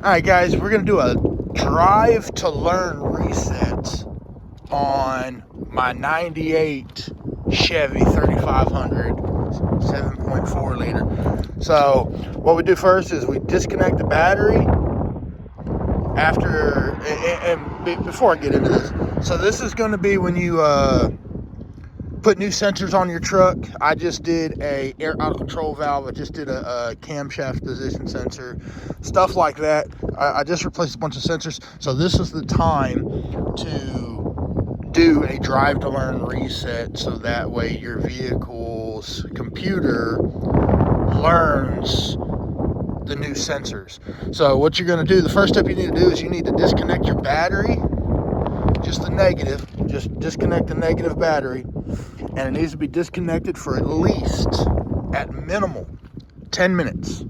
Alright guys, we're going to do a drive to learn reset on my 98 Chevy 3500 7.4 liter. So what we do first is we disconnect the battery after, and before I get into this, so this is going to be when you put new sensors on your truck. I just did a air out of control valve. I just did a camshaft position sensor, stuff like that. I just replaced a bunch of sensors. So this is the time to do a drive to learn reset, so that way your vehicle's computer learns the new sensors. So what you're going to do, the first step you need to do is you need to disconnect your battery, just the negative, just disconnect the negative battery, and it needs to be disconnected for at least, at minimal, 10 minutes.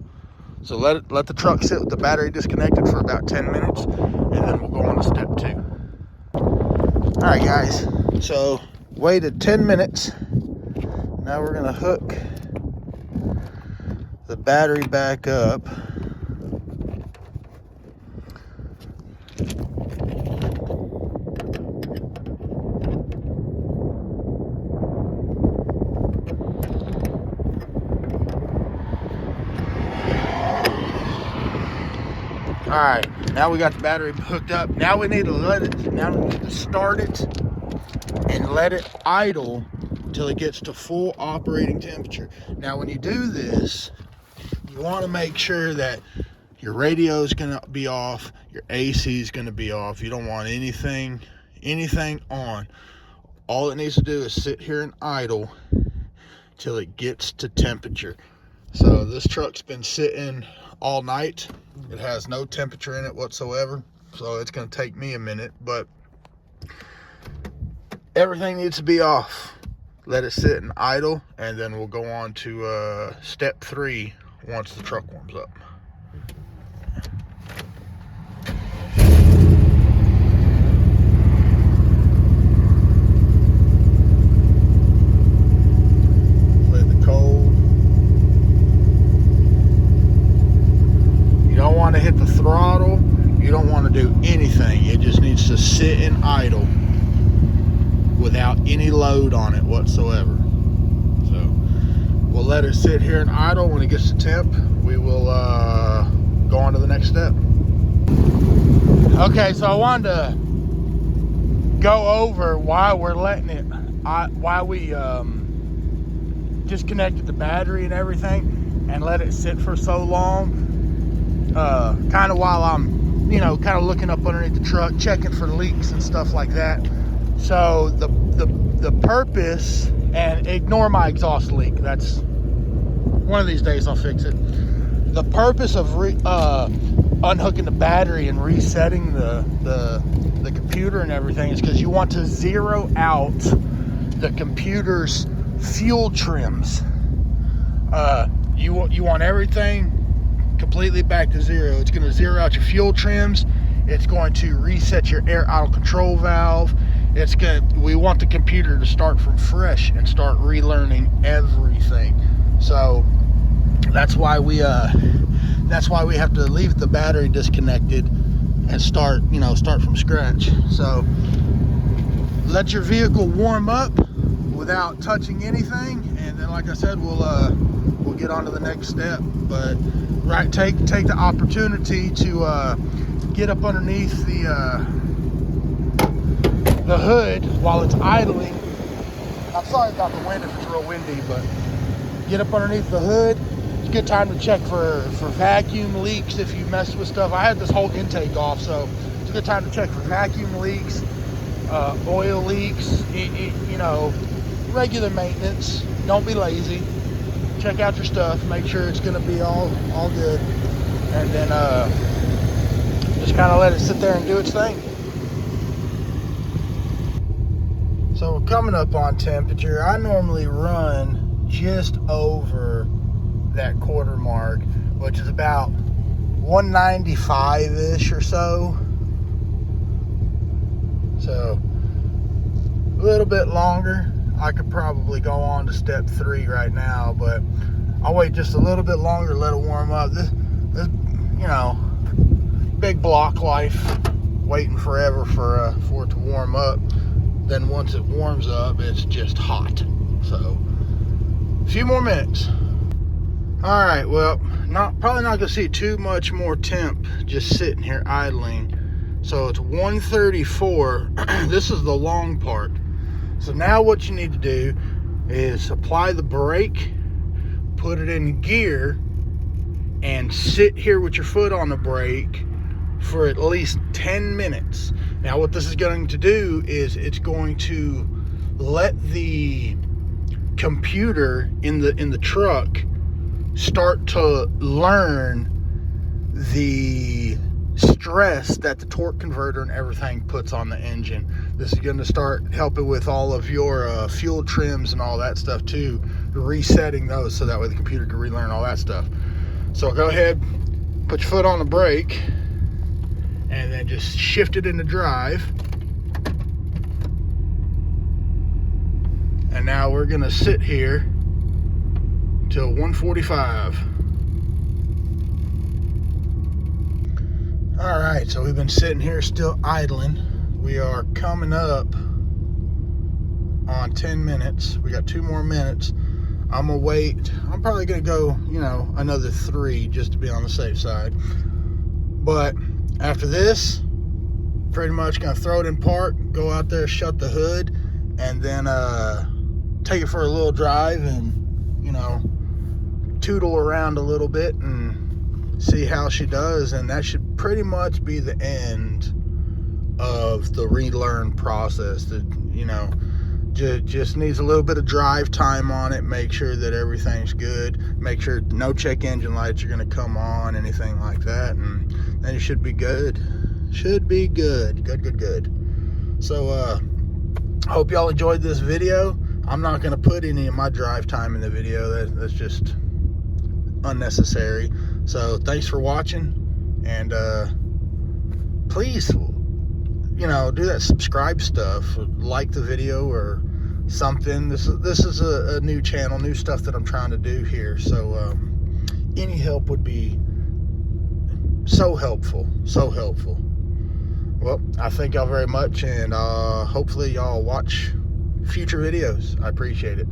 So let the truck sit with the battery disconnected for about 10 minutes, and then we'll go on to step 2. All right, guys, so waited 10 minutes. Now we're gonna hook the battery back up. All right, now we got the battery hooked up. Now we need to start it and let it idle until it gets to full operating temperature. Now, when you do this, you want to make sure that your radio is going to be off, your AC is going to be off. You don't want anything on. All it needs to do is sit here and idle till it gets to temperature. So this truck's been sitting all night. It has no temperature in it whatsoever, so it's going to take me a minute, but everything needs to be off. Let it sit and idle, and then we'll go on to step 3 once the truck warms up. Let the cold. You don't want to hit the throttle. You don't want to do anything. It just needs to sit and idle without any load on it whatsoever. So we'll let it sit here and idle. When it gets to temp, we will go on to the next step. Okay, so I wanted to go over why we're letting it, why we disconnected the battery and everything and let it sit for so long. Kind of while I'm, kind of looking up underneath the truck, checking for leaks and stuff like that. So the purpose, and ignore my exhaust leak. That's one of these days I'll fix it. The purpose of unhooking the battery and resetting the computer and everything is because you want to zero out the computer's fuel trims. You want everything completely back to zero. It's going to zero out your fuel trims. It's going to reset your air out of control valve. We want the computer to start from fresh and start relearning everything. So that's why we have to leave the battery disconnected and start from scratch. So let your vehicle warm up without touching anything, and then, like I said, we'll get on to the next step. But take the opportunity to get up underneath the hood while it's idling. I'm sorry about the wind if it's real windy, but get up underneath the hood. It's a good time to check for vacuum leaks if you mess with stuff. I had this whole intake off, so it's a good time to check for vacuum leaks, oil leaks, regular maintenance. Don't be lazy. Check out your stuff, make sure it's going to be all good, and then just kind of let it sit there and do its thing. So we're coming up on temperature. I normally run just over that quarter mark, which is about 195-ish or so. So a little bit longer. I could probably go on to step 3 right now, but I'll wait just a little bit longer, let it warm up. This big block life, waiting forever for it to warm up. Then once it warms up, it's just hot. So a few more minutes. All right, well, probably not gonna see too much more temp just sitting here idling. So it's 134. This is the long part. So now what you need to do is apply the brake, put it in gear, and sit here with your foot on the brake for at least 10 minutes. Now what this is going to do is it's going to let the computer in the truck start to learn the stress that the torque converter and everything puts on the engine. This is going to start helping with all of your fuel trims and all that stuff too, resetting those so that way the computer can relearn all that stuff. So go ahead, put your foot on the brake, and then just shift it into drive. And now we're gonna sit here till 145. All right, so we've been sitting here still idling. We are coming up on 10 minutes. We got 2 more minutes. I'm gonna wait. I'm probably gonna go, another 3 just to be on the safe side. But after this, pretty much gonna throw it in park, go out there, shut the hood, and then take it for a little drive and, tootle around a little bit and see how she does. And that should pretty much be the end of the relearn process. That, just needs a little bit of drive time on it. Make sure that everything's good. Make sure no check engine lights are going to come on, anything like that, and then it should be good. Should be good. Good. So hope y'all enjoyed this video. I'm not going to put any of my drive time in the video. That's just unnecessary. So thanks for watching, and please, do that subscribe stuff, like the video or something. This is a new channel, new stuff that I'm trying to do here. So any help would be so helpful. Well, I thank y'all very much, and hopefully y'all watch future videos. I appreciate it.